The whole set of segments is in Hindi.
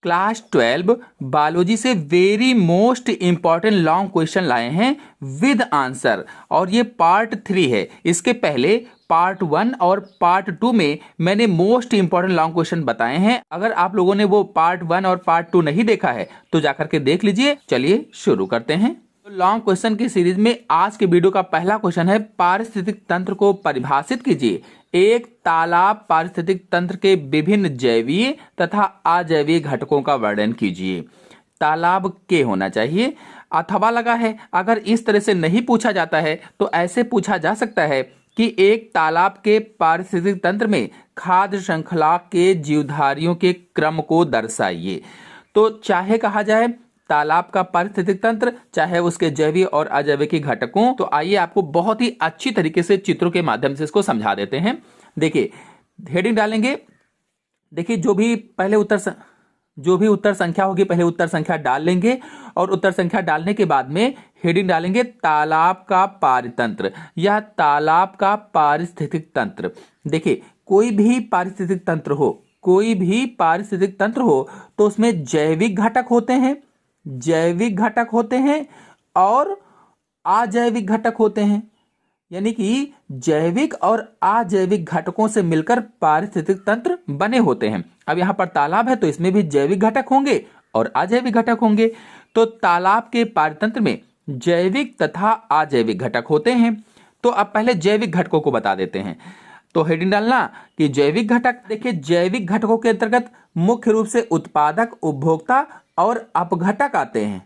क्लास 12 बायोलॉजी से very most important long question लाए हैं विद आंसर, और ये पार्ट 3 है। इसके पहले पार्ट 1 और पार्ट 2 में मैंने मोस्ट इंपॉर्टेंट लॉन्ग क्वेश्चन बताए हैं। अगर आप लोगों ने वो पार्ट 1 और पार्ट 2 नहीं देखा है तो जाकर के देख लीजिए। चलिए शुरू करते हैं। तो लॉन्ग क्वेश्चन की सीरीज में आज के वीडियो का पहला क्वेश्चन है, पारिस्थितिक तंत्र को परिभाषित कीजिए। एक तालाब पारिस्थितिक तंत्र के विभिन्न जैवीय तथा अजैविक घटकों का वर्णन कीजिए। तालाब के होना चाहिए, अथवा लगा है। अगर इस तरह से नहीं पूछा जाता है तो ऐसे पूछा जा सकता है कि एक तालाब के पारिस्थितिक तंत्र में खाद्य श्रृंखला के जीवधारियों के क्रम को दर्शाइए। तो चाहे कहा जाए तालाब का पारिस्थितिक तंत्र, चाहे उसके जैविक और अजैविक घटकों। तो आइए आपको बहुत ही अच्छी तरीके से चित्रों के माध्यम से इसको समझा देते हैं। देखिए हेडिंग डालेंगे। देखिए जो भी उत्तर संख्या होगी पहले उत्तर संख्या डाल लेंगे, और उत्तर संख्या डालने के बाद में हेडिंग डालेंगे तालाब का पारितंत्र या तालाब का पारिस्थितिक तंत्र। देखिए कोई भी पारिस्थितिक तंत्र हो तो उसमें जैविक घटक होते हैं और अजैविक घटक होते हैं। यानी कि जैविक और अजैविक घटकों से मिलकर पारिस्थितिक तंत्र बने होते हैं। अब यहां पर तालाब है तो इसमें भी जैविक घटक होंगे और अजैविक घटक होंगे। तो तालाब के पारितंत्र में जैविक तथा अजैविक घटक होते हैं। तो अब पहले जैविक घटकों को बता देते हैं। तो हेडिंग डालना कि जैविक घटक। देखिए जैविक घटकों के अंतर्गत मुख्य रूप से उत्पादक, उपभोक्ता और अपघटक आते हैं।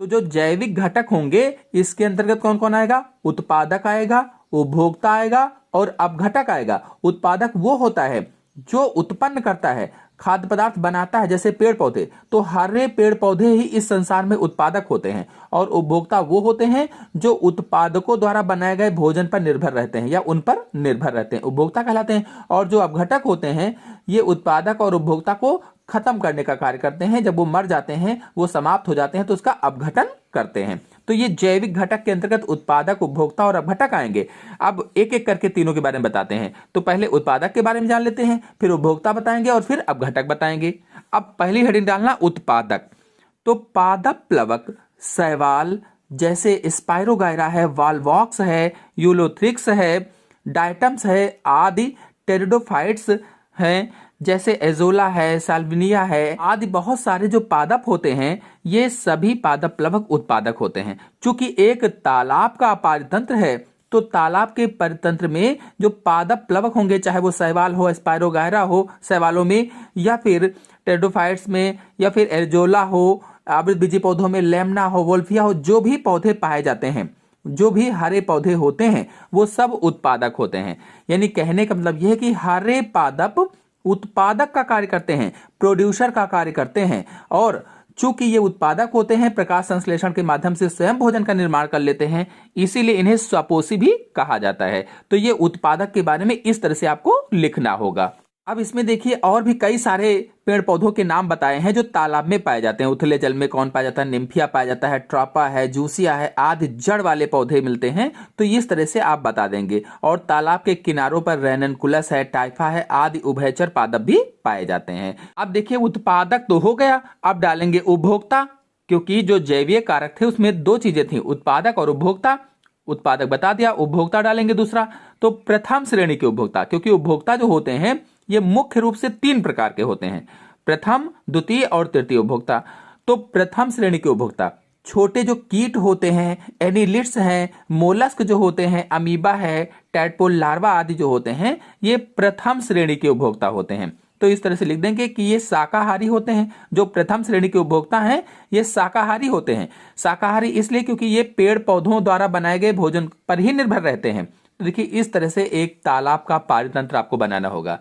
तो जो जैविक घटक होंगे इसके अंतर्गत कौन कौन आएगा? उत्पादक आएगा, उपभोक्ता आएगा और अपघटक आएगा। उत्पादक वो होता है जो उत्पन्न करता है, खाद्य पदार्थ बनाता है, जैसे पेड़ पौधे। तो हरे पेड़ पौधे ही इस संसार में उत्पादक होते हैं। और उपभोक्ता वो होते हैं जो उत्पादकों द्वारा बनाए गए भोजन पर निर्भर रहते हैं या उन पर निर्भर रहते हैं, उपभोक्ता कहलाते हैं। और जो अपघटक होते हैं ये उत्पादक और उपभोक्ता को खत्म करने का कार्य करते हैं। जब वो मर जाते हैं, वो समाप्त हो जाते हैं, तो उसका अपघटन करते हैं। तो ये जैविक घटक के अंतर्गत उत्पादक, उपभोक्ता और अपघटक आएंगे। अब एक एक करके तीनों के बारे में बताते हैं। तो पहले उत्पादक के बारे में जान लेते हैं, फिर उपभोक्ता बताएंगे और फिर अपघटक बताएंगे। अब पहली हेडिंग डालना उत्पादक। तो पादप प्लवक, शैवाल जैसे स्पाइरोगायरा है, वॉलवॉक्स है, यूलोथ्रिक्स है, डायटम्स है आदि, टेरिडोफाइट्स हैं जैसे एजोला है, साल्विनिया है आदि, बहुत सारे जो पादप होते हैं ये सभी पादप प्लवक उत्पादक होते हैं। चूंकि एक तालाब का पारितंत्र है तो तालाब के परितंत्र में जो पादप प्लवक होंगे, चाहे वो शैवाल हो, स्पाइरोगायरा हो शैवालों में, या फिर टेरिडोफाइट्स में, या फिर एजोला हो, आवृतबीजी पौधों में लेमना हो, वोल्फिया हो, जो भी पौधे पाए जाते हैं, जो भी हरे पौधे होते हैं वो सब उत्पादक होते हैं। यानी कहने का मतलब यह है कि हरे पादप उत्पादक का कार्य करते हैं, प्रोड्यूसर का कार्य करते हैं। और चूंकि ये उत्पादक होते हैं, प्रकाश संश्लेषण के माध्यम से स्वयं भोजन का निर्माण कर लेते हैं, इसीलिए इन्हें स्वपोषी भी कहा जाता है। तो ये उत्पादक के बारे में इस तरह से आपको लिखना होगा। अब इसमें देखिए और भी कई सारे पेड़ पौधों के नाम बताए हैं जो तालाब में पाए जाते हैं। उथले जल में कौन पाया जाता है? निम्फिया पाया जाता है, ट्रॉपा है, जूसिया है आदि जड़ वाले पौधे मिलते हैं। तो इस तरह से आप बता देंगे। और तालाब के किनारों पर रेननकुलस है, टाइफा है आदि उभयचर पादप भी पाए जाते हैं। अब देखिए उत्पादक तो हो गया, अब डालेंगे उपभोक्ता, क्योंकि जो जैवीय कारक थे उसमें दो चीजें थी, उत्पादक और उपभोक्ता। उत्पादक बता दिया, उपभोक्ता डालेंगे दूसरा। तो प्रथम श्रेणी के उपभोक्ता, क्योंकि उपभोक्ता जो होते हैं ये मुख्य रूप से 3 प्रकार के होते हैं, प्रथम, द्वितीय और तृतीय उपभोक्ता। तो प्रथम श्रेणी के उपभोक्ता छोटे जो कीट होते हैं, एनिलिड्स हैं, मोलस्क जो होते हैं, अमीबा है, टैडपोल लार्वा आदि जो होते हैं, ये प्रथम श्रेणी के उपभोक्ता होते हैं। तो इस तरह से लिख देंगे कि ये शाकाहारी होते हैं। जो प्रथम श्रेणी के उपभोक्ता हैं ये शाकाहारी होते हैं। शाकाहारी इसलिए क्योंकि ये पेड़ पौधों द्वारा बनाए गए भोजन पर ही निर्भर रहते हैं। तो देखिए इस तरह से एक तालाब का पारितंत्र आपको बनाना होगा।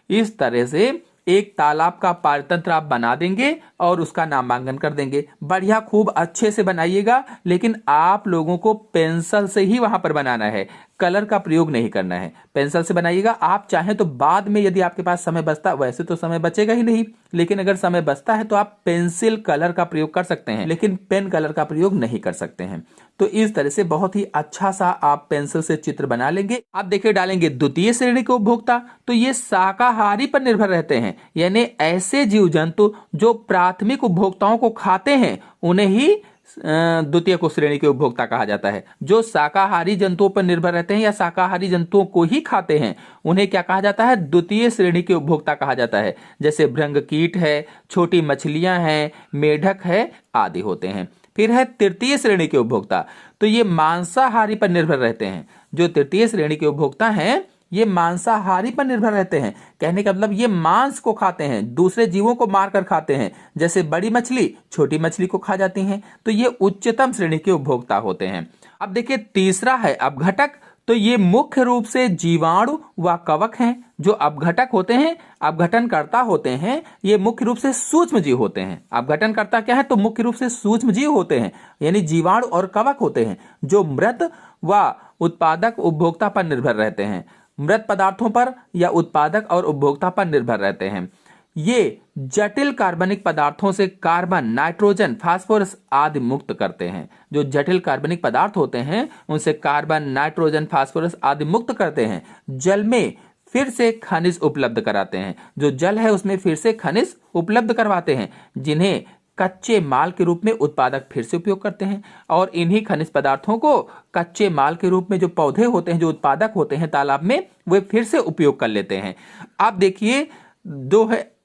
इस तरह से एक तालाब का पारितंत्र आप बना देंगे और उसका नामांकन कर देंगे। बढ़िया खूब अच्छे से बनाइएगा, लेकिन आप लोगों को पेंसिल से ही वहां पर बनाना है। कलर का प्रयोग नहीं करना है। पेंसिल से बनाइएगा। आप चाहें तो बाद में यदि आपके पास समय बचता, वैसे तो समय बचेगा ही नहीं, लेकिन अगर समय बचता है तो आप पेंसिल कलर का प्रयोग कर सकते हैं, लेकिन पेन कलर का प्रयोग नहीं कर सकते हैं। तो इस तरह से बहुत ही अच्छा सा आप पेंसिल से चित्र बना लेंगे। आप देखिए डालेंगे द्वितीय श्रेणी के उपभोक्ता, तो ये शाकाहारी पर निर्भर रहते हैं, यानी ऐसे जीव जंतु जो प्राथमिक उपभोक्ताओं को खाते हैं उन्हें ही द्वितीय को श्रेणी के उपभोक्ता कहा जाता है। जो शाकाहारी जंतुओं पर निर्भर रहते हैं या शाकाहारी जंतुओं को ही खाते हैं उन्हें क्या कहा जाता है? द्वितीय श्रेणी के उपभोक्ता कहा जाता है। जैसे भृंग कीट है, छोटी मछलियां हैं, मेढक है आदि होते हैं। फिर है तृतीय श्रेणी के उपभोक्ता, तो ये मांसाहारी पर निर्भर रहते हैं। जो तृतीय श्रेणी के उपभोक्ता हैं ये मांसाहारी पर निर्भर रहते हैं। कहने का मतलब ये मांस को खाते हैं, दूसरे जीवों को मारकर खाते हैं। जैसे बड़ी मछली छोटी मछली को खा जाती हैं, तो ये उच्चतम श्रेणी के उपभोक्ता होते हैं। अब देखिए तीसरा है अपघटक, तो ये मुख्य रूप से जीवाणु व कवक हैं। जो अपघटक होते हैं, अपघटनकर्ता होते हैं, ये मुख्य रूप से सूक्ष्म जीव होते हैं। अपघटनकर्ता क्या है? तो मुख्य रूप से सूक्ष्म जीव होते हैं, यानी जीवाणु और कवक होते हैं, जो मृत व उत्पादक उपभोक्ता पर निर्भर रहते हैं। मृत पदार्थों पर या उत्पादक और उपभोक्ता पर निर्भर रहते हैं। ये जटिल कार्बनिक पदार्थों से कार्बन, नाइट्रोजन, फास्फोरस आदि मुक्त करते हैं। जो जटिल कार्बनिक पदार्थ होते हैं उनसे कार्बन, नाइट्रोजन, फास्फोरस आदि मुक्त करते हैं। जल में फिर से खनिज उपलब्ध कराते हैं। जो जल है उसमें फिर से खनिज उपलब्ध करवाते हैं, जिन्हें कच्चे माल के रूप में उत्पादक फिर से उपयोग करते हैं। और इन्हीं खनिज पदार्थों को कच्चे माल के रूप में जो पौधे होते हैं, जो उत्पादक होते हैं तालाब में, वे फिर से उपयोग कर लेते हैं। अब देखिए दो है,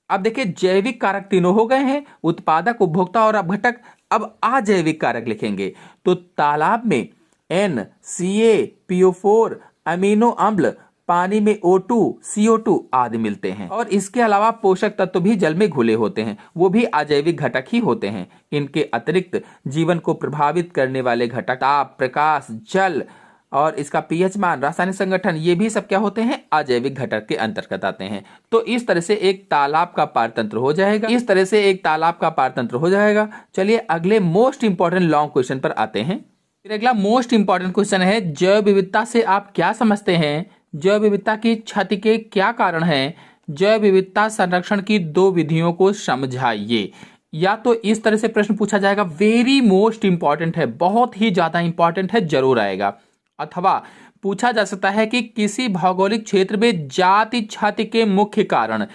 अब देखिए जैविक कारक तीनों हो गए हैं, उत्पादक, उपभोक्ता और अपघटक। अब अजैविक कारक लिखेंगे, तो तालाब में NaClO4 अमीनो अम्ल, पानी में O2 CO2 आदि मिलते हैं। और इसके अलावा पोषक तत्व भी जल में घुले होते हैं, वो भी अजैविक घटक ही होते हैं। इनके अतिरिक्त जीवन को प्रभावित करने वाले घटक ताप, प्रकाश, जल और इसका pH मान, रासायनिक संगठन, ये भी सब क्या होते हैं? अजैविक घटक के अंतर्गत आते हैं। तो इस तरह से एक तालाब का पारतंत्र हो जाएगा। चलिए अगले मोस्ट इंपॉर्टेंट लॉन्ग क्वेश्चन पर आते हैं। फिर अगला मोस्ट इंपॉर्टेंट क्वेश्चन है, जैव विविधता से आप क्या समझते हैं? जैव विविधता की क्षति के क्या कारण हैं? जैव विविधता संरक्षण की 2 विधियों को समझाइए। या तो इस तरह से प्रश्न पूछा जाएगा, वेरी मोस्ट इंपॉर्टेंट है, बहुत ही ज्यादा इंपॉर्टेंट है, जरूर आएगा। अथवा पूछा जा सकता है कि किसी भौगोलिक क्षेत्र में जाति क्षति के मुख्य कारण,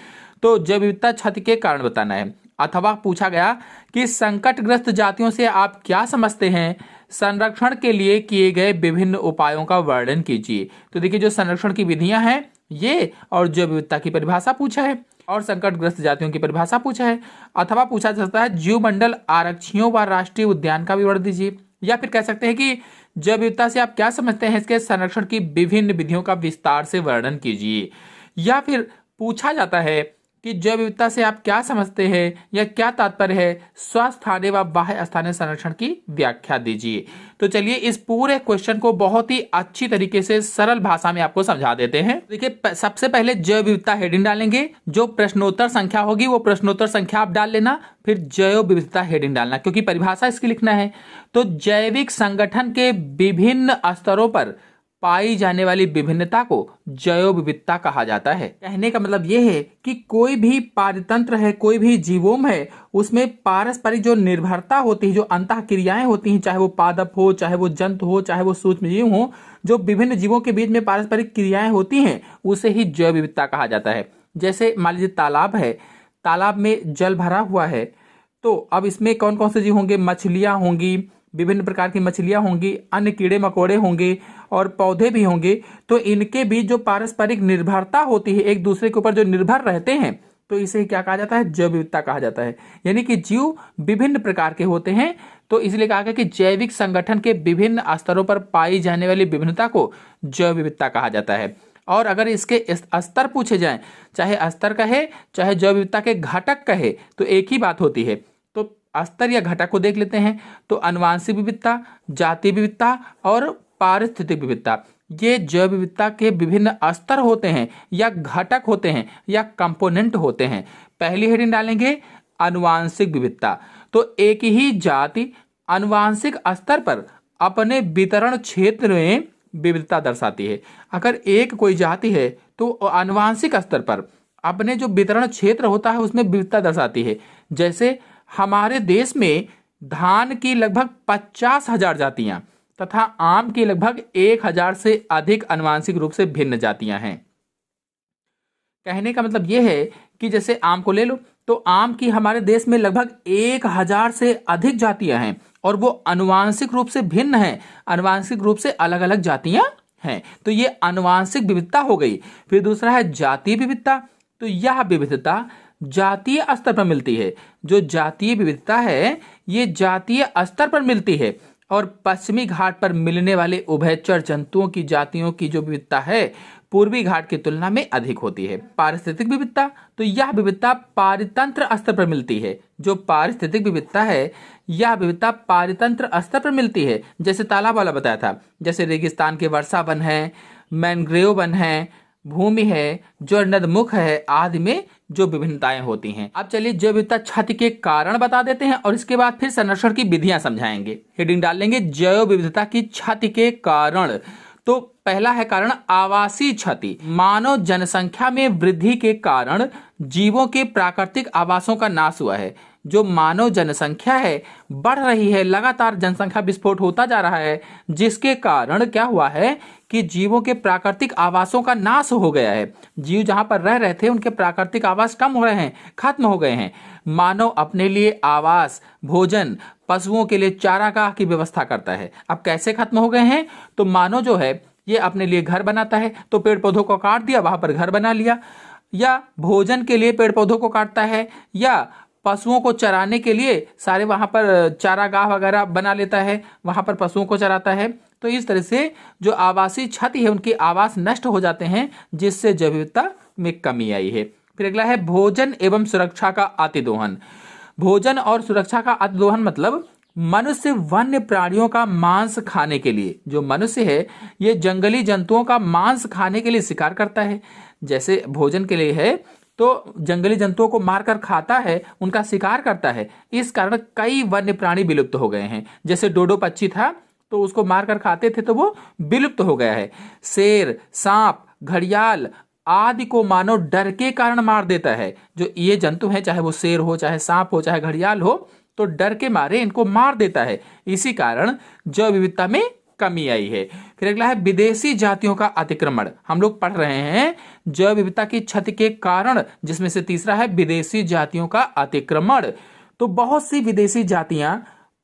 तो जैव विविधता क्षति के कारण बताना है। अथवा पूछा गया कि संकटग्रस्त जातियों से आप क्या समझते हैं? संरक्षण के लिए किए गए विभिन्न उपायों का वर्णन कीजिए। तो देखिए जो संरक्षण की विधियां हैं ये, और जैव विविधता की परिभाषा पूछा है, और संकटग्रस्त जातियों की परिभाषा पूछा है। अथवा पूछा जा सकता है जीवमंडल आरक्षियों व राष्ट्रीय उद्यान का विवरण दीजिए। या फिर कह सकते हैं कि जैव विविधता से आप क्या समझते हैं, इसके संरक्षण की विभिन्न विधियों का विस्तार से वर्णन कीजिए। या फिर पूछा जाता है कि जैव विविधता से आप क्या समझते हैं या क्या तात्पर्य है, स्वस्थानीय व बाह्य स्थानीय संरक्षण की व्याख्या दीजिए। तो चलिए इस पूरे क्वेश्चन को बहुत ही अच्छी तरीके से सरल भाषा में आपको समझा देते हैं। देखिए सबसे पहले जैव विविधता हेडिंग डालेंगे, जो प्रश्नोत्तर संख्या होगी वो प्रश्नोत्तर संख्या आप डाल लेना, फिर जैव विविधता हेडिंग डालना, क्योंकि परिभाषा इसकी लिखना है। तो जैविक संगठन के विभिन्न स्तरों पर पाई जाने वाली विभिन्नता को जैव विविधता कहा जाता है। कहने का मतलब यह है कि कोई भी पारतंत्र है, कोई भी जीवोम है, उसमें पारस्परिक जो निर्भरता होती है, जो अंतः क्रियाएं होती हैं, चाहे वो पादप हो, चाहे वो जंतु हो, चाहे वो सूक्ष्म जीव हो, जो विभिन्न जीवों के बीच में पारस्परिक क्रियाएं होती हैं उसे ही जैव विविधता कहा जाता है। जैसे मान लीजिए तालाब है, तालाब में जल भरा हुआ है, तो अब इसमें कौन कौन से जीव होंगे? मछलियां होंगी, विभिन्न प्रकार की मछलियां होंगी, अन्य कीड़े मकोड़े होंगे और पौधे भी होंगे। तो इनके बीच जो पारस्परिक निर्भरता होती है, एक दूसरे के ऊपर जो निर्भर रहते हैं, तो इसे क्या कहा जाता है? जैव विविधता कहा जाता है। यानी कि जीव विभिन्न प्रकार के होते हैं, तो इसलिए कहा गया कि जैविक संगठन के विभिन्न स्तरों पर पाई जाने वाली विभिन्नता को जैव विविधता कहा जाता है। और अगर इसके स्तर पूछे जाएं, चाहे स्तर कहे चाहे जैव विविधता के घटक कहे, तो एक ही बात होती है। तो स्तर या घटक को देख लेते हैं। तो आनुवांशिक विविधता, जाति विविधता और पारिस्थितिक विविधता, ये जैव विविधता के विभिन्न स्तर होते हैं या घटक होते हैं या कंपोनेंट होते हैं। पहली हेडिंग डालेंगे आनुवांशिक विविधता। तो एक ही जाति आनुवांशिक स्तर पर अपने वितरण क्षेत्र में विविधता दर्शाती है। अगर एक कोई जाति है तो आनुवांशिक स्तर पर अपने जो वितरण क्षेत्र होता है उसमें विविधता दर्शाती है। जैसे हमारे देश में धान की लगभग 50,000 जातियां तथा आम की लगभग 1,000 से अधिक आनुवांशिक रूप से भिन्न जातियां हैं। कहने का मतलब यह है कि जैसे आम को ले लो तो आम की हमारे देश में लगभग 1,000 से अधिक जातियां हैं और वो आनुवांशिक रूप से भिन्न हैं, आनुवांशिक रूप से अलग अलग जातियां हैं। तो ये आनुवांशिक विविधता हो गई। फिर दूसरा है जातीय विविधता। तो यह विविधता जातीय स्तर पर मिलती है। जो जातीय विविधता है ये जातीय स्तर पर मिलती है और पश्चिमी घाट पर मिलने वाले उभयचर जंतुओं की जातियों की जो विविधता है पूर्वी घाट की तुलना में अधिक होती है। पारिस्थितिक विविधता। तो यह विविधता पारितंत्र स्तर पर मिलती है। जो पारिस्थितिक विविधता है यह विविधता पारितंत्र स्तर पर मिलती है। जैसे तालाब वाला बताया था, जैसे रेगिस्तान के वर्षा वन है, मैनग्रोव वन है, भूमि है, जो नदमुख है आदि में जो विभिन्नताएं होती हैं। अब चलिए जैव विविधता क्षति के कारण बता देते हैं और इसके बाद फिर संरक्षण की विधियां समझाएंगे। हेडिंग डाल लेंगे जैव विविधता की क्षति के कारण। तो पहला है कारण आवासीय क्षति। मानव जनसंख्या में वृद्धि के कारण जीवों के प्राकृतिक आवासों का नाश हुआ है। जो मानव जनसंख्या है बढ़ रही है, लगातार जनसंख्या विस्फोट होता जा रहा है, जिसके कारण क्या हुआ है कि जीवों के प्राकृतिक आवासों का नाश हो गया है। जीव जहां पर रह रहे थे उनके प्राकृतिक आवास कम हो रहे हैं, खत्म हो गए हैं। मानव अपने लिए आवास, भोजन, पशुओं के लिए चारागाह की व्यवस्था करता है। अब कैसे खत्म हो गए हैं? तो मानव जो है ये अपने लिए घर बनाता है, तो पेड़ पौधों को काट दिया, वहां पर घर बना लिया, या भोजन के लिए पेड़ पौधों को काटता है, या पशुओं को चराने के लिए सारे वहां पर चारागाह वगैरह बना लेता है, वहां पर पशुओं को चराता है। तो इस तरह से जो आवासीय क्षति है उनके आवास नष्ट हो जाते हैं, जिससे जैव विविधता में कमी आई है। फिर अगला है भोजन एवं सुरक्षा का अतिदोहन। भोजन और सुरक्षा का अतिदोहन मतलब मनुष्य वन्य प्राणियों का मांस खाने के लिए, जो मनुष्य है ये जंगली जंतुओं का मांस खाने के लिए शिकार करता है। जैसे भोजन के लिए है तो जंगली जंतुओं को मारकर खाता है, उनका शिकार करता है। इस कारण कई वन्य प्राणी विलुप्त हो गए हैं। जैसे डोडो पक्षी था तो उसको मारकर खाते थे तो वो विलुप्त हो गया है। शेर, सांप, घड़ियाल आदि को मानव डर के कारण मार देता है। जो ये जंतु हैं, चाहे वो शेर हो, चाहे सांप हो, चाहे घड़ियाल हो, तो डर के मारे इनको मार देता है। इसी कारण जैव विविधता में कमी आई है। फिर अगला है विदेशी जातियों का अतिक्रमण। हम लोग पढ़ रहे हैं जैव विविधता की क्षति के कारण, जिसमें से तीसरा है विदेशी जातियों का अतिक्रमण। तो बहुत सी विदेशी जातियां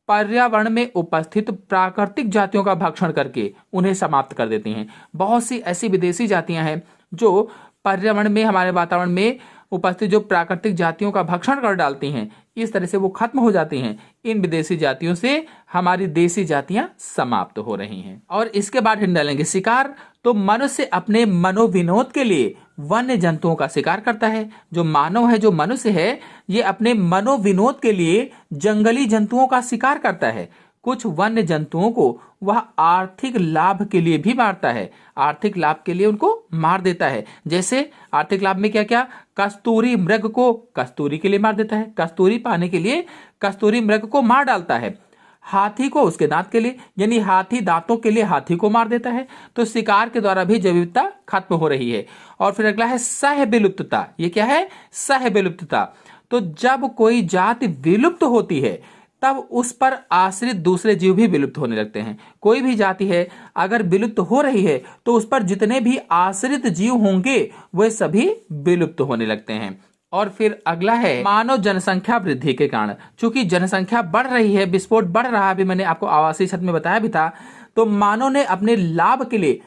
पर्यावरण में उपस्थित प्राकृतिक जातियों का भक्षण करके उन्हें समाप्त कर देती हैं। बहुत सी ऐसी विदेशी जातियां हैं जो पर्यावरण में, हमारे वातावरण में उपस्थित जो प्राकृतिक जातियों का भक्षण कर डालती हैं, इस तरह से वो खत्म हो जाती हैं। इन विदेशी जातियों से हमारी देसी जातियां समाप्त हो रही हैं। और इसके बाद हम डालेंगे शिकार। तो मनुष्य अपने मनोविनोद के लिए वन्य जंतुओं का शिकार करता है। जो मानव है, जो मनुष्य है, ये अपने मनोविनोद के लिए जंगली जंतुओं का शिकार करता है। कुछ वन्य जंतुओं को वह आर्थिक लाभ के लिए भी मारता है, आर्थिक लाभ के लिए उनको मार देता है। जैसे आर्थिक लाभ में क्या क्या, कस्तूरी मृग को कस्तूरी के लिए मार देता है, कस्तूरी पाने के लिए कस्तूरी मृग को मार डालता है। हाथी को उसके दांत के लिए, यानी हाथी दांतों के लिए हाथी को मार देता है। तो शिकार के द्वारा भी जैव विविधता खत्म हो रही है। और फिर अगला है सह विलुप्तता। ये क्या है? सह विलुप्तता। तो जब कोई जाति विलुप्त होती है तब उस पर आश्रित दूसरे जीव भी विलुप्त होने लगते हैं। कोई भी जाति है अगर विलुप्त हो रही है तो उस पर जितने भी आश्रित जीव होंगे वे सभी विलुप्त होने लगते हैं। और फिर अगला है मानव जनसंख्या वृद्धि के कारण। चूंकि जनसंख्या बढ़ रही है, विस्फोट बढ़ रहा है, अभी मैंने आपको आवासीय छत में बताया भी था, तो मानव ने अपने लाभ के लिए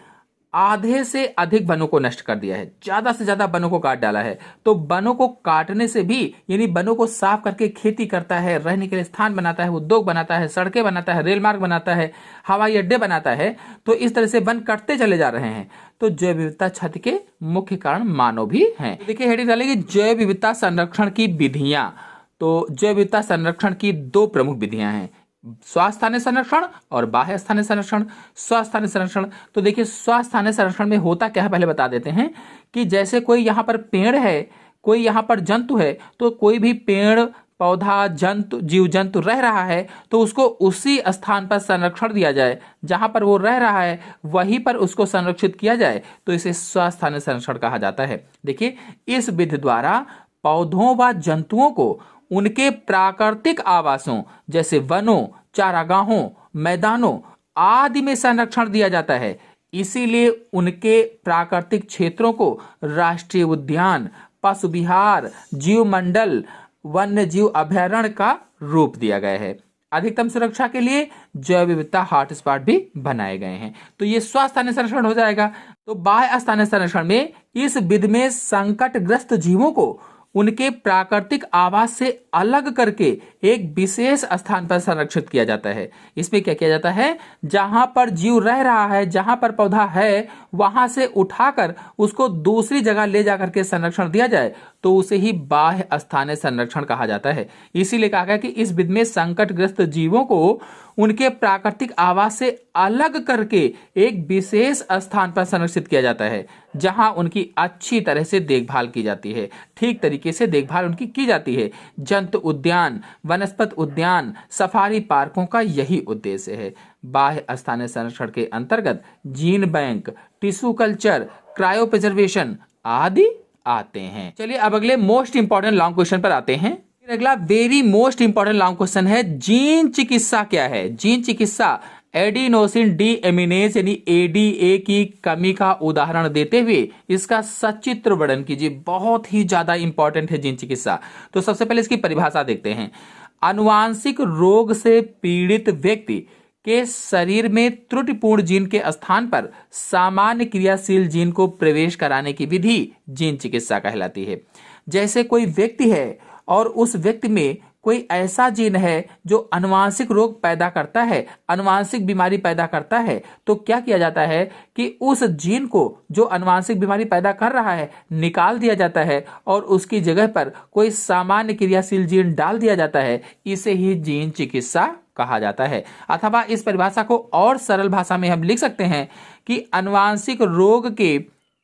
आधे से अधिक वनों को नष्ट कर दिया है, ज्यादा से ज्यादा वनों को काट डाला है। तो वनों को काटने से भी, यानी वनों को साफ करके खेती करता है, रहने के लिए स्थान बनाता है, उद्योग बनाता है, सड़कें बनाता है, रेल मार्ग बनाता है, हवाई अड्डे बनाता है, तो इस तरह से वन कटते चले जा रहे हैं। तो जैव विविधता क्षति के मुख्य कारण मानव भी हैं। तो देखिए हेडिंग डालेंगे जैव विविधता संरक्षण की विधियां। तो जैव विविधता संरक्षण की दो प्रमुख विधियां हैं, स्वास्थ्य संरक्षण और बाह्य स्थानीय संरक्षण। स्वास्थ्य संरक्षण, तो देखिए स्वास्थ्य संरक्षण में होता क्या है पहले बता देते हैं कि जैसे कोई यहाँ पर पेड़ है, कोई यहाँ पर जंतु है, तो कोई भी पेड़ पौधा जीव जंतु रह रहा है तो उसको उसी स्थान पर संरक्षण दिया जाए, जहां पर वो रह रहा है वहीं पर उसको संरक्षित किया जाए, तो इसे स्थानीय संरक्षण कहा जाता है। देखिए, इस विधि द्वारा पौधों व जंतुओं को उनके प्राकृतिक आवासों जैसे वनों, चारागाहों, मैदानों आदि में संरक्षण दिया जाता है। इसीलिए उनके प्राकृतिक क्षेत्रों को राष्ट्रीय उद्यान, पशु विहार, जीव मंडल, वन्य जीव अभयारण्य का रूप दिया गया है। अधिकतम सुरक्षा के लिए जैव विविधता हॉटस्पॉट भी बनाए गए हैं। तो ये स्थानीय संरक्षण हो जाएगा। तो बाह्य स्थानीय संरक्षण में इस विधि में संकटग्रस्त जीवों को उनके प्राकृतिक आवास से अलग करके एक विशेष स्थान पर संरक्षित किया जाता है। इसमें क्या किया जाता है, जहां पर जीव रह रहा है, जहां पर पौधा है, वहां से उठाकर उसको दूसरी जगह ले जाकर के संरक्षण दिया जाए, तो उसे ही बाह्य स्थानीय संरक्षण कहा जाता है। इसीलिए कहा गया कि इस विधि में संकटग्रस्त जीवों को उनके प्राकृतिक आवास से अलग करके एक विशेष स्थान पर संरक्षित किया जाता है, जहां उनकी अच्छी तरह से देखभाल की जाती है, ठीक तरीके से देखभाल उनकी की जाती है। जंतु उद्यान, वनस्पति उद्यान, सफारी पार्कों का यही उद्देश्य है। बाह्य स्थानीय संरक्षण के अंतर्गत gene bank, tissue culture, cryo preservation आदि आते हैं। चलिए अब अगले मोस्ट इंपॉर्टेंट लॉन्ग क्वेश्चन पर आते हैं। अगला very most important long question है, जीन चिकित्सा क्या है? जीन चिकित्सा एडिनोसिन डी एमिनेज यानी एडीए की कमी का उदाहरण देते हुए इसका सचित्र वर्णन कीजिए। बहुत ही ज्यादा इंपॉर्टेंट है जीन चिकित्सा। तो सबसे पहले इसकी परिभाषा देखते हैं। आनुवांशिक रोग से पीड़ित व्यक्ति के शरीर में त्रुटिपूर्ण जीन के स्थान पर सामान्य क्रियाशील जीन को प्रवेश कराने की विधि जीन चिकित्सा कहलाती है। जैसे कोई व्यक्ति है और उस व्यक्ति में कोई ऐसा जीन है जो आनुवांशिक रोग पैदा करता है, आनुवांशिक बीमारी पैदा करता है, तो क्या किया जाता है कि उस जीन को जो आनुवांशिक बीमारी पैदा कर रहा है निकाल दिया जाता है और उसकी जगह पर कोई सामान्य क्रियाशील जीन डाल दिया जाता है। इसे ही जीन चिकित्सा कहा जाता है। अथवा इस परिभाषा को और सरल भाषा में हम लिख सकते हैं कि आनुवांशिक रोग के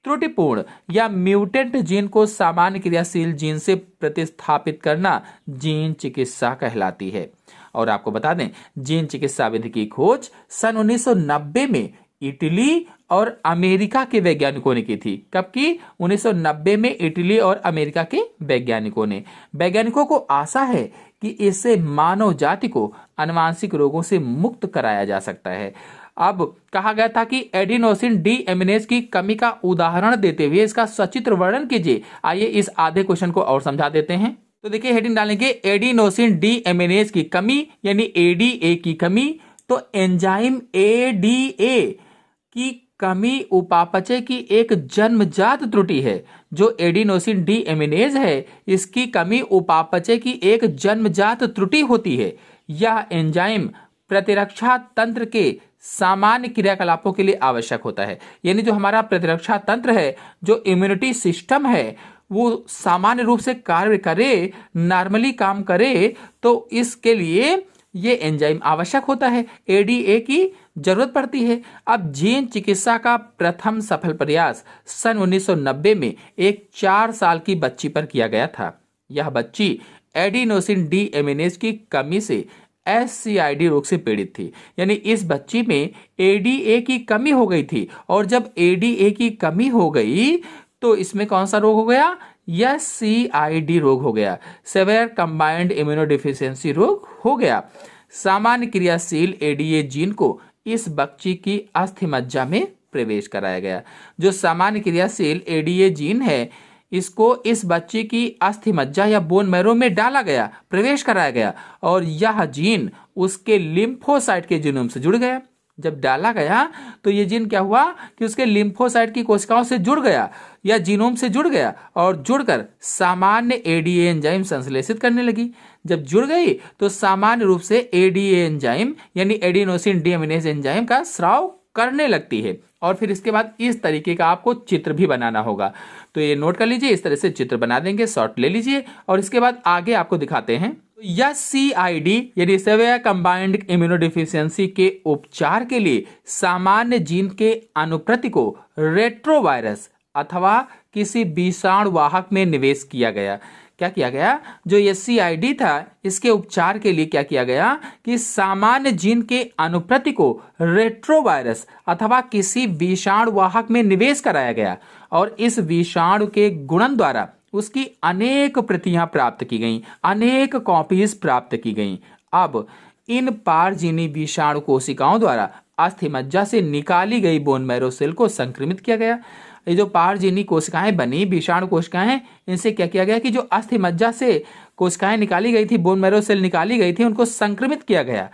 त्रुटिपूर्ण या म्यूटेंट जीन को सामान्य क्रियाशील जीन से प्रतिस्थापित करना जीन चिकित्सा कहलाती है। और आपको बता दें, जीन चिकित्सा विधि की खोज सन 1990 में इटली और अमेरिका के वैज्ञानिकों ने की थी। कब की? 1990 में इटली और अमेरिका के वैज्ञानिकों को आशा है कि इससे मानव जाति को आनुवांशिक रोगों से मुक्त कराया जा सकता है। अब कहा गया था कि एडिनोसिन डी एमिनेज की कमी का उदाहरण देते हुए इसका सचित्र वर्णन कीजिए। आइए इस आधे क्वेश्चन को और समझा देते हैं। तो देखिए, हेडिंग डालेंगे एडिनोसिन डी एमिनेज की कमी यानी एडीए की कमी। तो एंजाइम एडीए की कमी उपापचय की एक जन्मजात त्रुटि है। जो एडिनोसिन डी एमिनेज है, इसकी कमी उपापचय की एक जन्मजात त्रुटि होती है। यह एंजाइम प्रतिरक्षा तंत्र के सामान्य क्रियाकलापों के लिए आवश्यक होता है। यानी जो हमारा प्रतिरक्षा तंत्र है, जो इम्यूनिटी सिस्टम है, वो सामान्य रूप से कार्य करे, नॉर्मली काम करे, तो इसके लिए ये एंजाइम आवश्यक होता है, एडीए की जरूरत पड़ती है। अब जीन चिकित्सा का प्रथम सफल प्रयास सन 1990 में एक 4 साल की बच्ची पर किया गया था। यह बच्ची एडिनोसिन डी एमिनेज की कमी से SCID रोग से पीड़ित थी। यानी इस बच्ची में एडीए की कमी हो गई थी, और जब एडीए की कमी हो गई तो इसमें कौन सा रोग हो गया? SCID रोग हो गया, सेवियर कंबाइंड इम्यूनोडेफिशिएंसी रोग हो गया। सामान्य क्रियाशील एडीए जीन को इस बच्ची की अस्थि मज्जा में प्रवेश कराया गया। जो सामान्य क्रियाशील एडीए जीन है, इसको इस बच्चे की अस्थि मज्जा या बोन मैरो में डाला गया, प्रवेश कराया गया, और यह जीन उसके लिम्फोसाइट के जीनोम से जुड़ गया। जब डाला गया तो ये जीन क्या हुआ कि उसके लिम्फोसाइट की कोशिकाओं से जुड़ गया या जीनोम से जुड़ गया, और जुड़कर सामान्य एडीए एंजाइम संश्लेषित करने लगी। जब जुड़ गई तो सामान्य रूप से एडीए एंजाइम यानी एडिनोसिन डीएमिनेज एंजाइम का स्राव करने लगती है। और फिर इसके बाद इस तरीके का आपको चित्र भी बनाना होगा। तो ये नोट कर लीजिए, इस तरह से चित्र बना देंगे, शॉट ले लीजिए, और इसके बाद आगे आपको दिखाते हैं। यह SCID यानी सेवियर कंबाइंड इम्यूनोडेफिशिएंसी के उपचार के लिए सामान्य जीन के अनुप्रति को रेट्रोवायरस अथवा किसी विषाणु वाहक में निवेश किया गया। क्या किया गया, जो ये CID था इसके उपचार के लिए क्या किया गया कि सामान्य जीन के अनुप्रति को रेट्रोवायरस अथवा किसी विषाणु वाहक में निवेश कराया गया और इस विषाणु के गुणन द्वारा उसकी अनेक प्रतियां प्राप्त की गईं, अनेक कॉपीज प्राप्त की गईं। अब इन पारजीनी विषाणु कोशिकाओं द्वारा अस्थि मज्जा से निकाली गई बोन मैरो सेल को संक्रमित किया गया। ये जो पारजीनी कोशिकाएं बनी, विषाणु कोशिकाएं, इनसे क्या किया गया कि जो अस्थि मज्जा से कोशिकाएं निकाली गई थी, बोन मैरो सेल निकाली गई थी, उनको संक्रमित किया गया।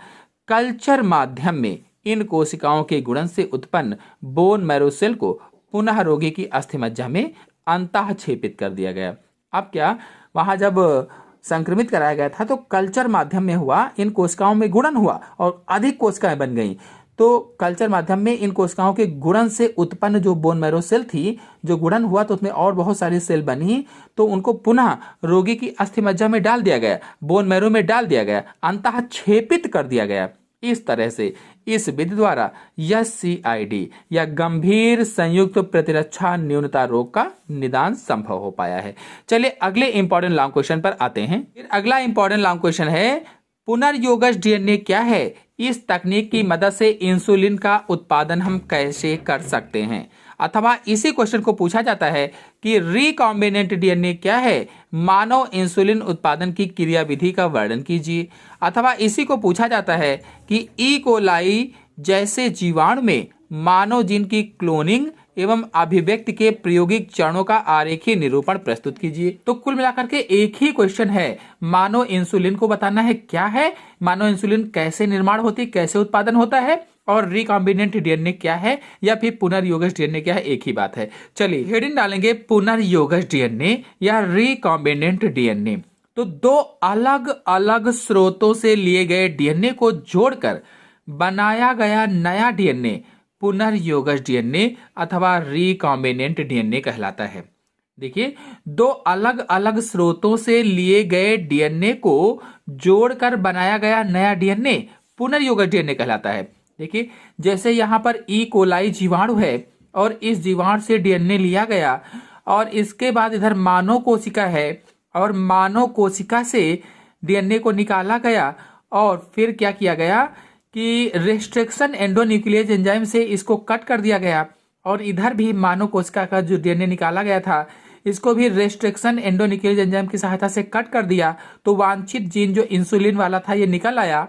कल्चर माध्यम में इन कोशिकाओं के गुणन से उत्पन्न बोन मैरो सेल को पुनः रोगी की अस्थि मज्जा में अंतः छेपित कर दिया गया। अब क्या, वहां जब संक्रमित कराया गया था तो कल्चर माध्यम में हुआ, इन कोशिकाओं में गुणन हुआ और अधिक कोशिकाएं बन गईं। तो कल्चर माध्यम में इन कोशिकाओं के गुणन से उत्पन्न जो बोन मैरो सेल थी, जो गुणन हुआ तो उसमें और बहुत सारी सेल बनी, तो उनको पुनः रोगी की अस्थि मज्जा में डाल दिया गया, बोन मैरो में डाल दिया गया, अंतः छेपित कर दिया गया। इस तरह से इस विधि द्वारा यह CID या गंभीर संयुक्त प्रतिरक्षा न्यूनता रोग का निदान संभव हो पाया है। चलिए अगले इंपॉर्टेंट लॉन्ग क्वेश्चन पर आते हैं। फिर अगला इंपॉर्टेंट लॉन्ग क्वेश्चन है, पुनर्योगज DNA क्या है? इस तकनीक की मदद से इंसुलिन का उत्पादन हम कैसे कर सकते हैं? अथवा इसी क्वेश्चन को पूछा जाता है कि रिकॉम्बिनेंट DNA क्या है? मानव इंसुलिन उत्पादन की क्रियाविधि का वर्णन कीजिए। अथवा इसी को पूछा जाता है कि ई कोलाई जैसे जीवाणु में मानव जीन की क्लोनिंग एवं अभिव्यक्ति के प्रायोगिक चरणों का आरेखीय निरूपण प्रस्तुत कीजिए। तो कुल मिलाकर के एक ही क्वेश्चन है, मानव इंसुलिन को बताना है क्या है, मानव इंसुलिन कैसे निर्माण होती है, कैसे उत्पादन होता है, और रिकॉम्बिनेंट DNA क्या है या फिर पुनर्योगज DNA क्या है, एक ही बात है। चलिए हेडिंग डालेंगे पुनर्योगज DNA या रिकॉम्बिनेंट DNA। तो दो अलग अलग स्रोतों से लिए गए DNA को जोड़कर बनाया गया नया DNA पुनर्योगज DNA अथवा रिकॉम्बिनेंट DNA कहलाता है। देखिए, दो अलग अलग स्रोतों से लिए गए DNA को जोड़कर बनाया गया नया DNA पुनर्योगज DNA कहलाता है। देखिए, जैसे यहाँ पर ई कोलाई जीवाणु है और इस जीवाणु से DNA लिया गया और इसके बाद इधर मानव कोशिका है और मानव कोशिका से DNA को निकाला गया और फिर क्या किया गया कि रेस्ट्रिक्शन एंडोन्यूक्लियेज एंजाइम से इसको कट कर दिया गया और इधर भी मानव कोशिका का जो DNA निकाला गया था इसको भी रेस्ट्रिक्शन एंडोन्यूक्लियेज एंजाइम की सहायता से कट कर दिया। तो वांछित जीन जो इंसुलिन वाला था ये निकल आया,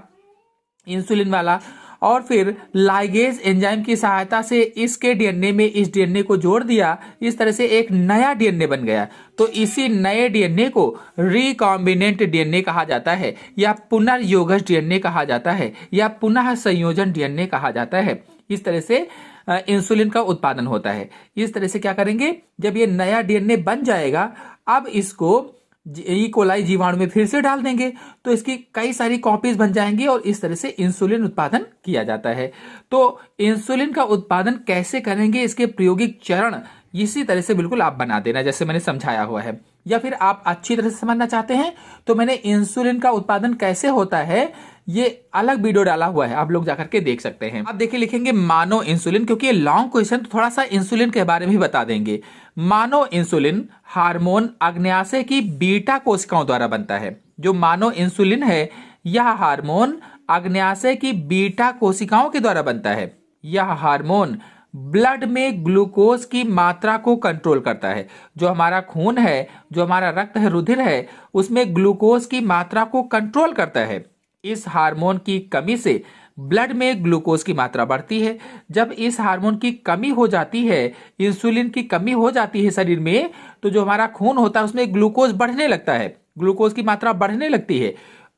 इंसुलिन वाला, और फिर लाइगेज एंजाइम की सहायता से इसके DNA में इस DNA को जोड़ दिया। इस तरह से एक नया DNA बन गया। तो इसी नए DNA को रिकॉम्बिनेंट DNA कहा जाता है या पुनर्योगज DNA कहा जाता है या पुनः संयोजन DNA कहा जाता है। इस तरह से इंसुलिन का उत्पादन होता है। इस तरह से क्या करेंगे, जब ये नया DNA बन जाएगा, अब इसको ई कोलाई जीवाणु में फिर से डाल देंगे तो इसकी कई सारी कॉपीज बन जाएंगी और इस तरह से इंसुलिन उत्पादन किया जाता है। तो इंसुलिन का उत्पादन कैसे करेंगे, इसके प्रायोगिक चरण इसी तरह से बिल्कुल आप बना देना जैसे मैंने समझाया हुआ है। या फिर आप अच्छी तरह से समझना चाहते हैं तो मैंने इंसुलिन का उत्पादन कैसे होता है ये अलग वीडियो डाला हुआ है, आप लोग जाकर के देख सकते हैं। आप देखिए लिखेंगे मानव इंसुलिन, क्योंकि ये लॉन्ग क्वेश्चन तो थोड़ा सा इंसुलिन के बारे में भी बता देंगे। मानव इंसुलिन हार्मोन अग्न्याशय की बीटा कोशिकाओं द्वारा बनता है। जो मानव इंसुलिन है यह हार्मोन अग्न्याशय की बीटा कोशिकाओं के द्वारा बनता है। यह हार्मोन ब्लड में ग्लूकोज की मात्रा को कंट्रोल करता है। जो हमारा खून है, जो हमारा रक्त है, रुधिर है, उसमें ग्लूकोज की मात्रा को कंट्रोल करता है। इस हार्मोन की कमी से ब्लड में ग्लूकोज की मात्रा बढ़ती है। जब इस हार्मोन की कमी हो जाती है, इंसुलिन की कमी हो जाती है शरीर में, तो जो हमारा खून होता है उसमें ग्लूकोज बढ़ने लगता है, ग्लूकोज की मात्रा बढ़ने लगती है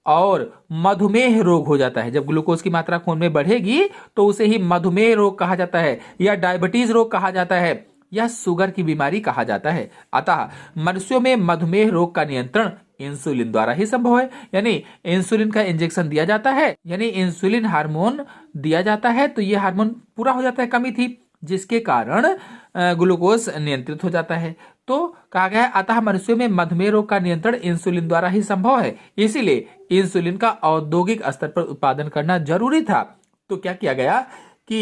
और मधुमेह रोग हो जाता है। जब ग्लूकोज की मात्रा खून में बढ़ेगी तो उसे ही मधुमेह रोग कहा जाता है या डायबिटीज रोग कहा जाता है या शुगर की बीमारी कहा जाता है। अतः मनुष्यों में मधुमेह रोग का नियंत्रण इंसुलिन द्वारा ही संभव है। यानी इंसुलिन का इंजेक्शन दिया जाता है, यानी इंसुलिन हार्मोन दिया जाता है, तो ये हार्मोन पूरा हो जाता है, कमी थी, जिसके कारण ग्लूकोज नियंत्रित हो जाता है। तो कहा गया है अतः मनुष्यों में मधुमेह रोग का नियंत्रण इंसुलिन द्वारा ही संभव है। इसीलिए इंसुलिन का औद्योगिक स्तर पर उत्पादन करना जरूरी था। तो क्या किया गया कि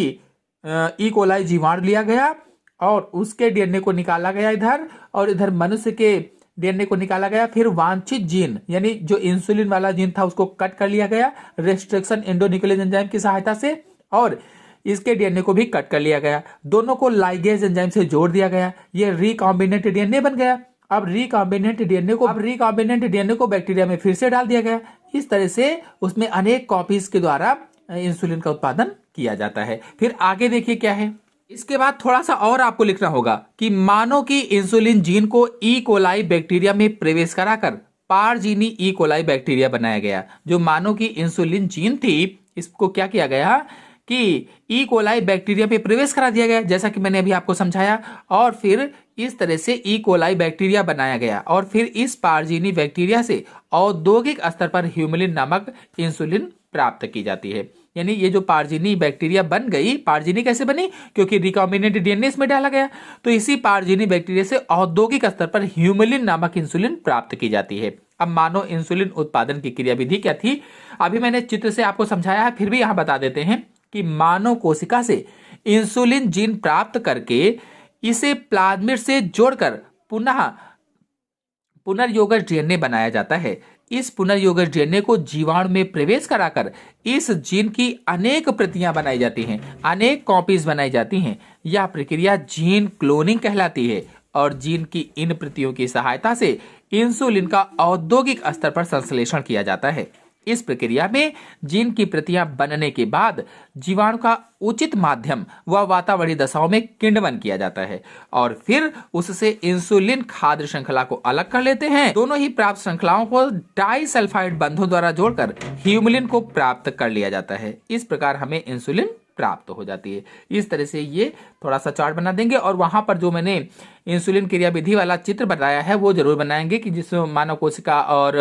ई कोलाई जीवाणु लिया गया और उसके DNA को निकाला गया इधर, और इधर मनुष्य के डीएनए को निकाला गया, फिर वांछित जीन यानी जो इंसुलिन वाला जीन था उसको कट कर लिया गया रेस्ट्रिक्शन एंडोन्यूक्लियस एंजाइम की सहायता से, और इसके डीएनए को भी कट कर लिया गया। दोनों को लाइगेज एंजाइम से जोड़ दिया गया, ये रिकॉम्बिनेंट डीएनए बन गया। अब रिकॉम्बिनेंट डीएनए को बैक्टीरिया में फिर से डाल दिया गया। इस तरह से उसमें अनेक कॉपीज के द्वारा इंसुलिन का उत्पादन किया जाता है। फिर आगे देखिए क्या है। इसके बाद थोड़ा सा और आपको लिखना होगा कि मानव की इंसुलिन जीन को ई कोलाई बैक्टीरिया में प्रवेश कराकर पारजीनी ई कोलाई बैक्टीरिया बनाया गया। जो मानव की इंसुलिन जीन थी इसको क्या किया गया कि ई कोलाई बैक्टीरिया पे प्रवेश करा दिया गया, जैसा कि मैंने अभी आपको समझाया, और फिर इस तरह से ई कोलाई बैक्टीरिया बनाया गया और फिर इस पारजीनी बैक्टीरिया से औद्योगिक स्तर पर ह्यूमुलिन नामक इंसुलिन प्राप्त की जाती है। यानी ये जो पारजीनी बैक्टीरिया बन गई, पारजीनी कैसे बनी? क्योंकि रिकॉम्बिनेंट डीएनए इसमें डाला गया, तो इसी पारजीनी बैक्टीरिया से औद्योगिक स्तर पर ह्यूमुलिन नामक इंसुलिन प्राप्त की जाती है। अब मानो इंसुलिन उत्पादन की क्रियाविधि क्या थी, अभी मैंने चित्र से आपको समझाया है, फिर भी यहां बता देते हैं कि मानव कोशिका से इंसुलिन जीन प्राप्त करके इसे प्लाज्मिड से जोड़कर पुनः पुनर्योगज डीएनए बनाया जाता है। इस पुनर्योगज डीएनए को जीवाणु में प्रवेश कराकर इस जीन की अनेक प्रतियां बनाई जाती हैं, अनेक कॉपीज बनाई जाती हैं। यह प्रक्रिया जीन क्लोनिंग कहलाती है और जीन की इन प्रतियों की सहायता से इंसुलिन का औद्योगिक स्तर पर संश्लेषण किया जाता है। इस प्रक्रिया में जीन की प्रतियां बनने के बाद जीवाणु का उचित माध्यम व वातावरणीय दशाओं में किण्वन किया जाता है और फिर उससे इंसुलिन खाद्य श्रृंखला को अलग कर लेते हैं। दोनों ही प्राप्त श्रृंखलाओं को डाइसल्फाइड बंधों द्वारा जोड़कर ह्यूमुलिन को प्राप्त कर लिया जाता है। इस प्रकार हमें इंसुलिन प्राप्त हो जाती है। इस तरह से ये थोड़ा सा चार्ट बना देंगे और वहां पर जो मैंने इंसुलिन क्रियाविधि वाला चित्र बताया है वो जरूर बनाएंगे कि जिसमें मानव कोशिका और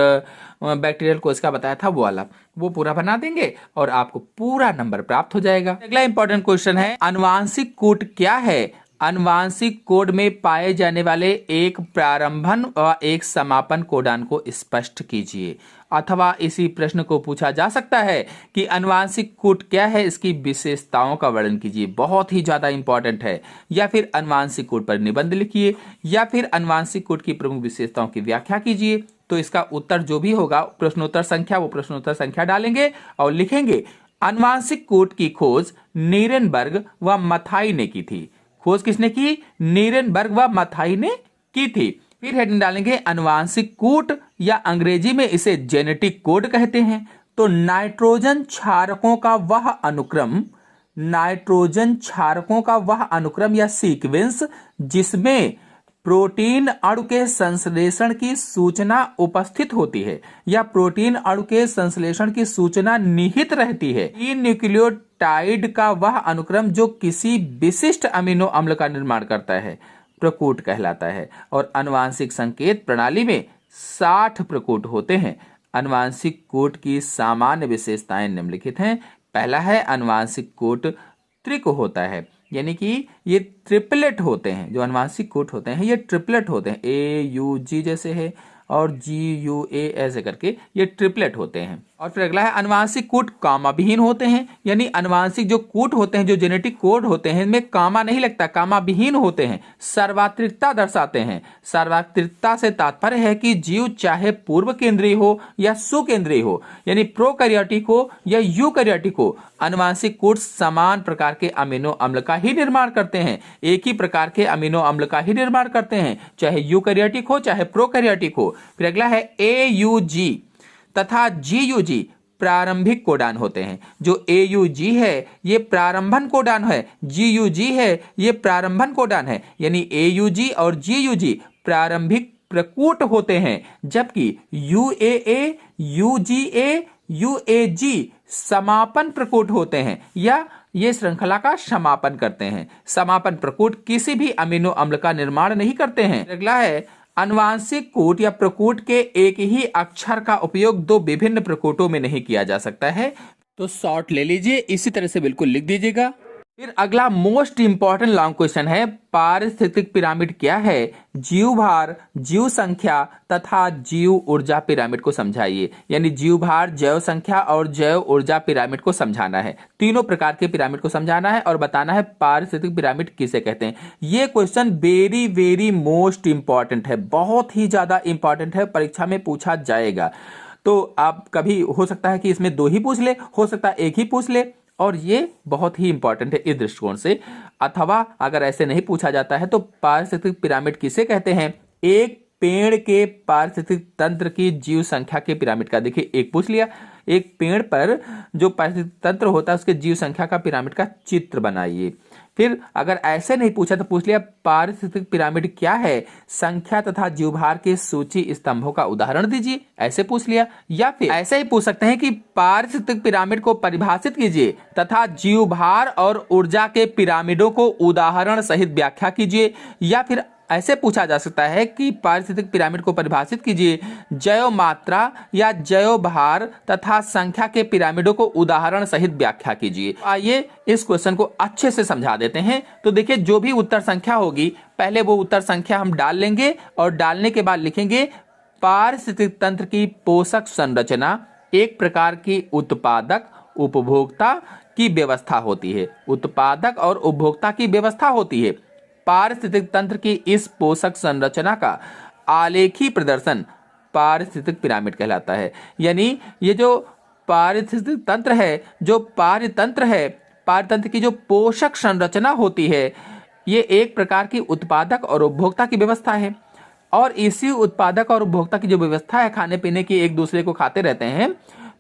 बैक्टीरियल कोशिका बताया था वो वाला, वो पूरा बना देंगे और आपको पूरा नंबर प्राप्त हो जाएगा। अगला इंपॉर्टेंट क्वेश्चन है, आनुवांशिक कोड क्या है? आनुवांशिक कोड में पाए जाने वाले एक प्रारंभन व एक समापन कोडान को स्पष्ट कीजिए। अथवा इसी प्रश्न को पूछा जा सकता है कि आनुवांशिक कोड क्या है, इसकी विशेषताओं का वर्णन कीजिए। बहुत ही ज्यादा इंपॉर्टेंट है। या फिर आनुवांशिक कोड पर निबंध लिखिए या फिर आनुवांशिक कोड की प्रमुख विशेषताओं की व्याख्या कीजिए। तो इसका उत्तर जो भी होगा प्रश्नोत्तर संख्या, वो प्रश्नोत्तर संख्या डालेंगे और लिखेंगे आनुवांशिक कोड की खोज नीरेनबर्ग व मथाई ने की थी। खोज किसने की? नीरेनबर्ग व मथाई ने की थी। फिर हेडिंग डालेंगे आनुवांशिक कोड या अंग्रेजी में इसे जेनेटिक कोड कहते हैं। तो नाइट्रोजन क्षारकों का वह अनुक्रम या सीक्वेंस जिसमें प्रोटीन अणु के संश्लेषण की सूचना उपस्थित होती है या प्रोटीन अणु के संश्लेषण की सूचना निहित रहती है। इन न्यूक्लियोटाइड का वह अनुक्रम जो किसी विशिष्ट अमीनो अम्ल का निर्माण करता है प्रकोड कहलाता है। और आनुवांशिक संकेत प्रणाली में 60 प्रकोड होते हैं। आनुवांशिक कोड की सामान्य विशेषताएं निम्नलिखित हैं। पहला है आनुवांशिक कोड त्रिक होता है, यानी कि ये ट्रिपलेट होते हैं। जो आनुवांशिक कोड होते हैं ये ट्रिपलेट होते हैं, AUG जैसे है और GUA ऐसे करके ये ट्रिपलेट होते हैं। और फिर अगला है आनुवांशिक कोड कामा विहीन होते हैं, यानी आनुवांशिक जो कोड होते हैं, जो जेनेटिक कोड होते हैं, इनमें कामा नहीं लगता, कामा विहीन होते हैं। सार्वत्रिकता दर्शाते हैं। सार्वत्रिकता से तात्पर्य है कि जीव चाहे पूर्व केंद्रीय हो या सुकेंद्रीय हो, यानी प्रोकैरियोटिक हो या यूकैरियोटिक हो, आनुवांशिक कोड समान प्रकार के अमीनो अम्ल का ही निर्माण करते हैं। एक ही प्रकार के अमीनो अम्ल का ही निर्माण करते हैं, चाहे यूकैरियोटिक हो चाहे प्रोकैरियोटिक हो। फिर अगला है AUG तथा GUG प्रारंभिक कोडान होते हैं। जो AUG है ये प्रारंभन कोडान है, GUG है ये प्रारंभन कोडान है, यानी AUG और GUG प्रारंभिक प्रकूट होते हैं, जबकि UAA, UGA, UAG समापन प्रकूट होते हैं या ये श्रृंखला का समापन करते हैं। समापन प्रकूट किसी भी अमीनो अम्ल का निर्माण नहीं करते हैं। अगला है आनुवांशिक कोड या प्रकोड के एक ही अक्षर का उपयोग दो विभिन्न प्रकोटों में नहीं किया जा सकता है। तो शॉर्ट ले लीजिए, इसी तरह से बिल्कुल लिख दीजिएगा। फिर अगला मोस्ट इंपॉर्टेंट लॉन्ग क्वेश्चन है, पारिस्थितिक पिरामिड क्या है? जीव भार, जीव संख्या तथा जीव ऊर्जा पिरामिड को समझाइए। यानी जीव भार, जैव संख्या और जैव ऊर्जा पिरामिड को समझाना है। तीनों प्रकार के पिरामिड को समझाना है और बताना है पारिस्थितिक पिरामिड किसे कहते हैं। ये question very very most important है, बहुत ही ज्यादा इंपॉर्टेंट है, परीक्षा में पूछा जाएगा। तो आप कभी हो सकता है कि इसमें 2 ही पूछ ले, हो सकता है 1 ही पूछ ले, और ये बहुत ही इंपॉर्टेंट है इस दृष्टिकोण से। अथवा अगर ऐसे नहीं पूछा जाता है तो पारिस्थितिक पिरामिड किसे कहते हैं? एक पेड़ के पारिस्थितिक तंत्र की जीव संख्या के पिरामिड का। देखिए, एक पूछ लिया, एक पेड़ पर जो पारिस्थितिक तंत्र होता है उसके जीव संख्या का पिरामिड का चित्र बनाइए। फिर अगर ऐसे नहीं पूछा तो पूछ लिया, पारिस्थितिक पिरामिड क्या है? संख्या तथा जीवभार के सूची स्तंभों का उदाहरण दीजिए, ऐसे पूछ लिया। या फिर ऐसे ही पूछ सकते हैं कि पारिस्थितिक पिरामिड को परिभाषित कीजिए तथा जीवभार और ऊर्जा के पिरामिडों को उदाहरण सहित व्याख्या कीजिए। या फिर ऐसे पूछा जा सकता है कि पारिस्थितिक पिरामिड को परिभाषित कीजिए, जैव मात्रा या जैव भार तथा संख्या के पिरामिडों को उदाहरण सहित व्याख्या कीजिए। आइए इस क्वेश्चन को अच्छे से समझा देते हैं। तो देखिए, जो भी उत्तर संख्या होगी, पहले वो उत्तर संख्या हम डाल लेंगे और डालने के बाद लिखेंगे, पारिस्थितिक तंत्र की पोषक संरचना एक प्रकार की उत्पादक उपभोक्ता की व्यवस्था होती है। उत्पादक और उपभोक्ता की व्यवस्था होती है। पारिस्थितिक तंत्र की इस पोषक संरचना का आलेखी प्रदर्शन पारिस्थितिक पिरामिड कहलाता है। यानी ये जो पारिस्थितिक तंत्र है, जो पारितंत्र है, पारितंत्र की जो पोषक संरचना होती है, ये एक प्रकार की उत्पादक और उपभोक्ता की व्यवस्था है। और इसी उत्पादक और उपभोक्ता की जो व्यवस्था है, खाने पीने की, एक दूसरे को खाते रहते हैं,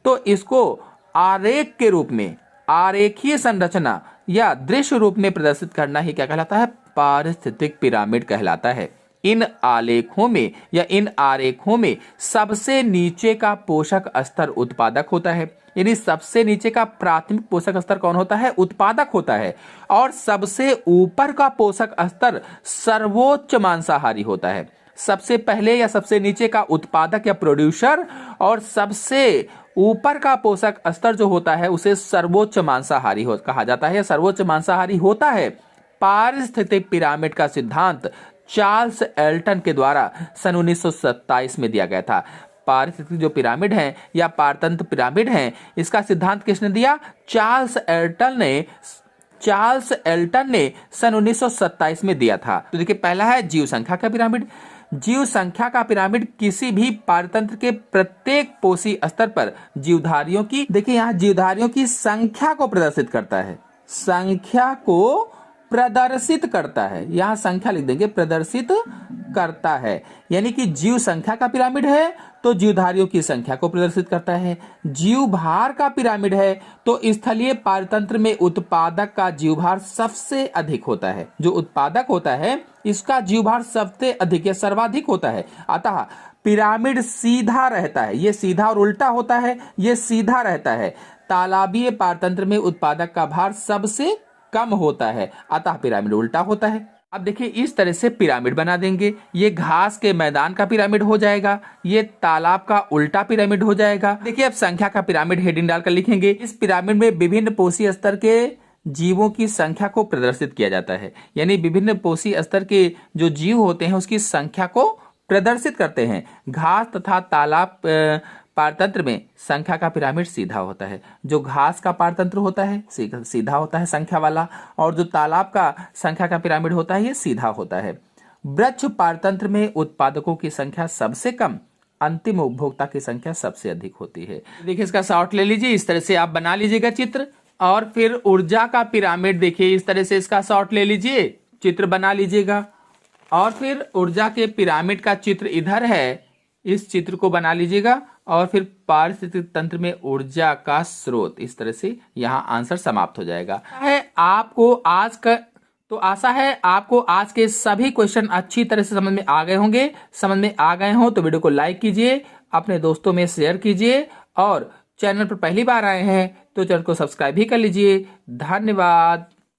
तो इसको आरेख के रूप में, आरेखीय संरचना या दृश्य रूप में प्रदर्शित करना ही क्या कहलाता है? पारिस्थितिक पिरामिड कहलाता है। इन आलेखों में या इन आरेखों में सबसे नीचे का पोषक स्तर उत्पादक होता है। यानी सबसे नीचे का प्राथमिक पोषक स्तर कौन होता है? उत्पादक होता है। और सबसे ऊपर का पोषक स्तर सर्वोच्च मांसाहारी होता है। सबसे पहले या सबसे नीचे का उत्पादक या प्रोड्यूसर, और सबसे ऊपर का पोषक स्तर जो होता है उसे सर्वोच्च मांसाहारी कहा जाता है, सर्वोच्च मांसाहारी होता है। पारिस्थितिक पिरामिड का सिद्धांत चार्ल्स एल्टन के द्वारा सन 1927 में दिया गया था। पारिस्थितिक जो पिरामिड है या पारतंत्र पिरामिड है, इसका सिद्धांत किसने दिया? चार्ल्स एल्टन ने सन 1927 में दिया था। तो देखिए, पहला है जीव संख्या का पिरामिड। जीव संख्या का पिरामिड किसी भी पारतंत्र के प्रत्येक पोषी स्तर पर जीवधारियों की, देखिए यहाँ जीवधारियों की संख्या को प्रदर्शित करता है, संख्या को प्रदर्शित करता है। यहां संख्या लिख देंगे, प्रदर्शित करता है। यानी कि जीव संख्या का पिरामिड है तो जीवधारियों की संख्या को प्रदर्शित करता है। जीव भार का पिरामिड है तो स्थलीय पारतंत्र में उत्पादक का जीवभार सबसे अधिक होता है। जो उत्पादक होता है इसका जीवभार सबसे अधिक या सर्वाधिक होता है। अतः पिरामिड सीधा रहता है, ये सीधा और उल्टा होता है, ये सीधा रहता है। तालाबीय पारतंत्र में उत्पादक का भार सबसे कम होता है, अतः पिरामिड उल्टा होता है। अब देखिए, इस तरह से पिरामिड बना देंगे। ये घास के मैदान का पिरामिड हो जाएगा, ये तालाब का उल्टा पिरामिड हो जाएगा। देखिए, अब संख्या का पिरामिड हेडिंग डालकर लिखेंगे। इस पिरामिड में विभिन्न पोषी स्तर के जीवों की संख्या को प्रदर्शित किया जाता है। यानी विभिन्न पोषी स्तर के जो जीव होते हैं उसकी संख्या को प्रदर्शित करते हैं। घास तथा तालाब पारतंत्र में संख्या का पिरामिड सीधा होता है। जो घास का पारतंत्र होता है सीधा होता है संख्या वाला, और जो तालाब का संख्या का पिरामिड होता है ये सीधा होता है। वृक्ष पारतंत्र में उत्पादकों की संख्या सबसे कम, अंतिम उपभोक्ता की संख्या सबसे अधिक होती है। देखिए, इसका शॉर्ट ले लीजिए, इस तरह से आप बना लीजिएगा चित्र। और फिर ऊर्जा का पिरामिड, देखिए इस तरह से इसका शॉर्ट ले लीजिए, चित्र बना लीजिएगा। और फिर ऊर्जा के पिरामिड का चित्र इधर है, इस चित्र को बना लीजिएगा। और फिर पारिस्थितिक तंत्र में ऊर्जा का स्रोत, इस तरह से यहाँ आंसर समाप्त हो जाएगा। तो आशा है आपको आज के सभी क्वेश्चन अच्छी तरह से समझ में आ गए होंगे। समझ में आ गए हो तो वीडियो को लाइक कीजिए, अपने दोस्तों में शेयर कीजिए, और चैनल पर पहली बार आए हैं तो चैनल को सब्सक्राइब भी कर लीजिए। धन्यवाद।